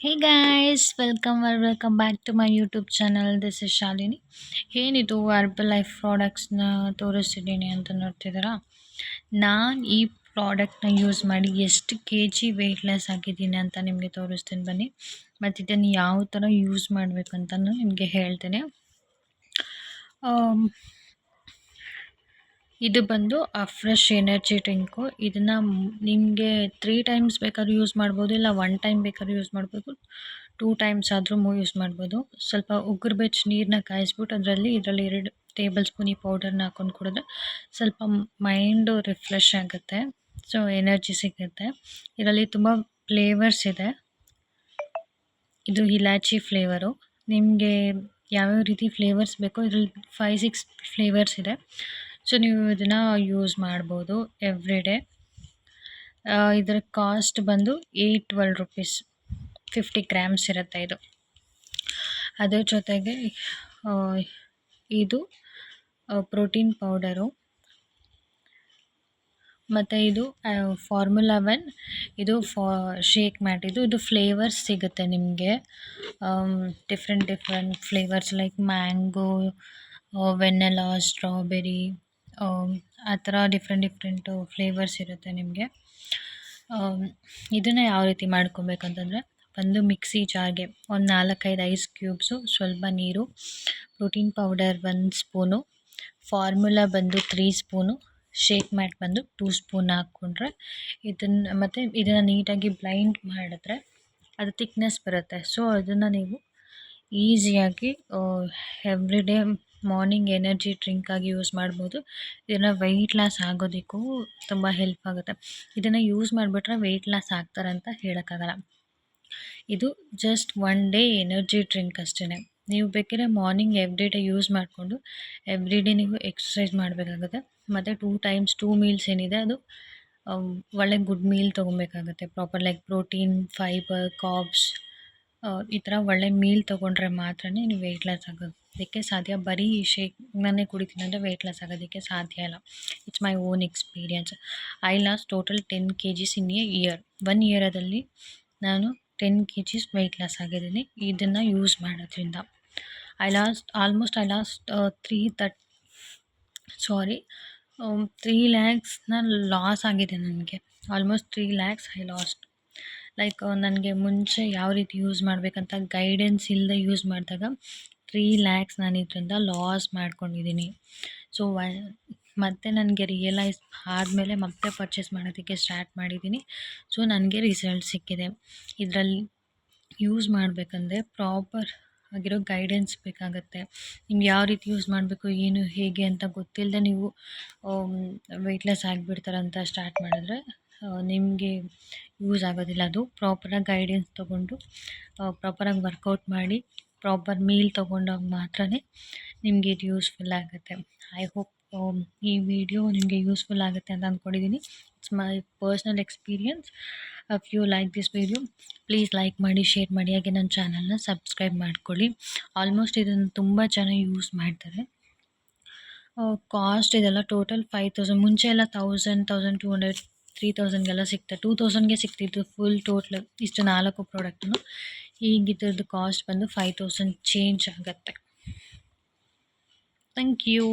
Hey guys, welcome back to my YouTube channel. This is Shalini. ಏನಿದು herbal life ಪ್ರಾಡಕ್ಟ್ಸ್ನ ತೋರಿಸ್ತಿದ್ದೀನಿ ಅಂತ ನೋಡ್ತಿದ್ದೀರಾ. ನಾನು ಈ ಪ್ರಾಡಕ್ಟ್ನ ಯೂಸ್ ಮಾಡಿ ಎಷ್ಟು ಕೆ ಜಿ ವೆಯ್ಟ್ ಲೆಸ್ ಆಗಿದ್ದೀನಿ ಅಂತ ನಿಮಗೆ ತೋರಿಸ್ತೀನಿ ಬನ್ನಿ. ಮತ್ತು ಇದನ್ನು ಯಾವ ಥರ ಯೂಸ್ ಮಾಡಬೇಕು ಅಂತಲೂ ನಿಮಗೆ ಹೇಳ್ತೀನಿ. ಇದು ಬಂದು ಫ್ರೆಶ್ ಎನರ್ಜಿ ಡ್ರಿಂಕು. ಇದನ್ನು ನಿಮಗೆ 3 ಟೈಮ್ಸ್ ಬೇಕಾದ್ರೂ ಯೂಸ್ ಮಾಡ್ಬೋದು, ಇಲ್ಲ 1 ಟೈಮ್ ಬೇಕಾದ್ರೂ ಯೂಸ್ ಮಾಡ್ಬೋದು, 2 ಟೈಮ್ಸ್ ಆದರೂ ಯೂಸ್ ಮಾಡ್ಬೋದು. ಸ್ವಲ್ಪ ಉಗುರು ಬೆಚ್ಚ ನೀರನ್ನ ಕಾಯಿಸ್ಬಿಟ್ಟು ಇದರಲ್ಲಿ 2 ಟೇಬಲ್ ಸ್ಪೂನ್ ಈ ಪೌಡರ್ನ ಹಾಕೊಂಡು ಕುಡಿದ್ರೆ ಸ್ವಲ್ಪ ಮೈಂಡು ರಿಫ್ರೆಶ್ ಆಗುತ್ತೆ. ಸೊ ಎನರ್ಜಿ ಸಿಗುತ್ತೆ. ಇದರಲ್ಲಿ ತುಂಬ ಫ್ಲೇವರ್ಸ್ ಇದೆ. ಇದು ಇಲಾಚಿ ಫ್ಲೇವರು. ನಿಮಗೆ ಯಾವ್ಯಾವ ರೀತಿ ಫ್ಲೇವರ್ಸ್ ಬೇಕೋ ಇದರಲ್ಲಿ 5-6 ಫ್ಲೇವರ್ಸ್ ಇದೆ. ಸೊ ನೀವು ಇದನ್ನು ಯೂಸ್ ಮಾಡ್ಬೋದು ಎವ್ರಿ ಡೇ. ಇದರ ಕಾಸ್ಟ್ ಬಂದು 812 ರುಪೀಸ್, 50 ಗ್ರಾಮ್ಸ್ ಇರುತ್ತೆ ಇದು. ಅದ್ರ ಜೊತೆಗೆ ಇದು ಪ್ರೋಟೀನ್ ಪೌಡರು, ಮತ್ತು ಇದು ಫಾರ್ಮುಲಾ 1, ಇದು ಶೇಕ್ ಮ್ಯಾಟ್. ಇದು ಫ್ಲೇವರ್ಸ್ ಸಿಗುತ್ತೆ ನಿಮಗೆ, different flavours like mango, vanilla, strawberry, ಆ ಥರ ಡಿಫ್ರೆಂಟ್ ಫ್ಲೇವರ್ಸ್ ಇರುತ್ತೆ ನಿಮಗೆ. ಇದನ್ನು ಯಾವ ರೀತಿ ಮಾಡ್ಕೊಬೇಕಂತಂದರೆ, ಒಂದು ಮಿಕ್ಸಿ ಜಾರ್ಗೆ ಒಂದು 4-5 ಐಸ್ ಕ್ಯೂಬ್ಸು, ಸ್ವಲ್ಪ ನೀರು, ಪ್ರೋಟೀನ್ ಪೌಡರ್ 1 ಸ್ಪೂನು, ಫಾರ್ಮುಲಾ ಬಂದು 3 ಸ್ಪೂನು, ಶೇಕ್ ಮ್ಯಾಟ್ ಬಂದು 2 ಸ್ಪೂನ್ ಹಾಕ್ಕೊಂಡ್ರೆ ಇದನ್ನು ನೀಟಾಗಿ ಬ್ಲೈಂಡ್ ಮಾಡಿದ್ರೆ ಅದು ಥಿಕ್ನೆಸ್ ಬರುತ್ತೆ. ಸೊ ಅದನ್ನು ನೀವು ಈಸಿಯಾಗಿ every day morning energy drink ಆಗಿ ಯೂಸ್ ಮಾಡ್ಬೋದು. ಇದನ್ನು ವೆಯ್ಟ್ ಲಾಸ್ ಆಗೋದಕ್ಕೂ ತುಂಬ ಹೆಲ್ಪ್ ಆಗುತ್ತೆ. ಇದನ್ನು ಯೂಸ್ ಮಾಡಿಬಿಟ್ರೆ ವೆಯ್ಟ್ ಲಾಸ್ ಆಗ್ತಾರೆ ಅಂತ ಹೇಳೋಕ್ಕಾಗಲ್ಲ. ಇದು ಜಸ್ಟ್ 1 ಡೇ ಎನರ್ಜಿ ಡ್ರಿಂಕ್ ಅಷ್ಟೇ. ನೀವು ಬೇಕಾದ್ರೆ ಮಾರ್ನಿಂಗ್ ಎವ್ರಿ ಡೇ ಯೂಸ್ ಮಾಡಿಕೊಂಡು ಎವ್ರಿ ಡೇ ನೀವು ಎಕ್ಸಸೈಸ್ ಮಾಡಬೇಕಾಗುತ್ತೆ. ಮತ್ತು 2 ಟೈಮ್ಸ್ 2 ಮೀಲ್ಸ್ ಏನಿದೆ ಅದು ಒಳ್ಳೆ ಗುಡ್ ಮೀಲ್ ತೊಗೊಬೇಕಾಗುತ್ತೆ. Proper like protein, fibre, carbs, ಈ ಥರ ಒಳ್ಳೆ ಮೀಲ್ ತೊಗೊಂಡ್ರೆ ಮಾತ್ರ ನೀವು ವೆಯ್ಟ್ ಲಾಸ್ ಆಗೋದಕ್ಕೆ ಸಾಧ್ಯ. ಬರೀ ಶೇಕ್ನೇ ಕುಡಿತೀನಿ ಅಂದರೆ ವೆಯ್ಟ್ ಲಾಸ್ ಆಗೋದಕ್ಕೆ ಸಾಧ್ಯ ಇಲ್ಲ. It's my own experience. I lost total 10 kgs in a year. 1 ಇಯರದಲ್ಲಿ ನಾನು 10 kgs ವೆಯ್ಟ್ ಲಾಸ್ ಆಗಿದ್ದೀನಿ ಇದನ್ನು ಯೂಸ್ ಮಾಡೋದ್ರಿಂದ. ಐ ಲಾಸ್ಟ್ 3 ಲ್ಯಾಕ್ಸ್ನ ಲಾಸ್ ಆಗಿದೆ ನನಗೆ. Almost 3 lakhs I lost. Like ನನಗೆ ಮುಂಚೆ ಯಾವ ರೀತಿ ಯೂಸ್ ಮಾಡಬೇಕಂತ ಗೈಡೆನ್ಸ್ ಇಲ್ಲದೆ ಯೂಸ್ ಮಾಡಿದಾಗ 3 ಲ್ಯಾಕ್ಸ್ ನಾನು ಇದರಿಂದ ಲಾಸ್ ಮಾಡ್ಕೊಂಡಿದ್ದೀನಿ. ಸೊ ಮತ್ತೆ ನನಗೆ ರಿಯಲೈಸ್ ಆದಮೇಲೆ ಮತ್ತೆ ಪರ್ಚೇಸ್ ಮಾಡೋದಕ್ಕೆ ಸ್ಟಾರ್ಟ್ ಮಾಡಿದ್ದೀನಿ. ಸೊ ನನಗೆ ರಿಸಲ್ಟ್ ಸಿಕ್ಕಿದೆ. ಇದರಲ್ಲಿ ಯೂಸ್ ಮಾಡಬೇಕಂದ್ರೆ ಪ್ರಾಪರ್ ಆಗಿರೋ ಗೈಡೆನ್ಸ್ ಬೇಕಾಗುತ್ತೆ. ನಿಮ್ಗೆ ಯಾವ ರೀತಿ ಯೂಸ್ ಮಾಡಬೇಕು, ಏನು ಹೇಗೆ ಅಂತ ಗೊತ್ತಿಲ್ಲದೆ ನೀವು ವೆಯ್ಟ್ ಲಾಸ್ ಆಗಿಬಿಡ್ತಾರಂತ ಸ್ಟಾರ್ಟ್ ಮಾಡಿದ್ರೆ ನಿಮಗೆ ಯೂಸ್ ಆಗೋದಿಲ್ಲ. ಅದು ಪ್ರಾಪರಾಗಿ ಗೈಡೆನ್ಸ್ ತೊಗೊಂಡು ಪ್ರಾಪರಾಗಿ ವರ್ಕೌಟ್ ಮಾಡಿ ಪ್ರಾಪರ್ ಮೀಲ್ ತೊಗೊಂಡಾಗ ಮಾತ್ರ ನಿಮಗೆ ಇದು ಯೂಸ್ಫುಲ್ ಆಗುತ್ತೆ. ಐ ಹೋಪ್ ಈ ವಿಡಿಯೋ ನಿಮಗೆ ಯೂಸ್ಫುಲ್ ಆಗುತ್ತೆ ಅಂತ ಅಂದ್ಕೊಂಡಿದ್ದೀನಿ. It's my personal experience. If you like this video please like ಮಾಡಿ, ಶೇರ್ ಮಾಡಿ, ಹಾಗೆ ನನ್ನ ಚಾನಲ್ನ ಸಬ್ಸ್ಕ್ರೈಬ್ ಮಾಡ್ಕೊಳ್ಳಿ. ಆಲ್ಮೋಸ್ಟ್ ಇದನ್ನು ತುಂಬ ಜನ ಯೂಸ್ ಮಾಡ್ತಾರೆ. ಕಾಸ್ಟ್ ಇದೆಲ್ಲ ಟೋಟಲ್ 5000. ಮುಂಚೆ ಎಲ್ಲ 1000, 1200, 3000ಗೆಲ್ಲ ಸಿಗ್ತದೆ. 2000ಗೆ ಸಿಗ್ತಿತ್ತು ಫುಲ್ ಟೋಟ್ಲ್ ಇಷ್ಟು 4 ಪ್ರಾಡಕ್ಟು. ಈಗ ಇದ್ರದ್ದು ಕಾಸ್ಟ್ ಬಂದು 5000 ಚೇಂಜ್ ಆಗುತ್ತೆ. Thank you.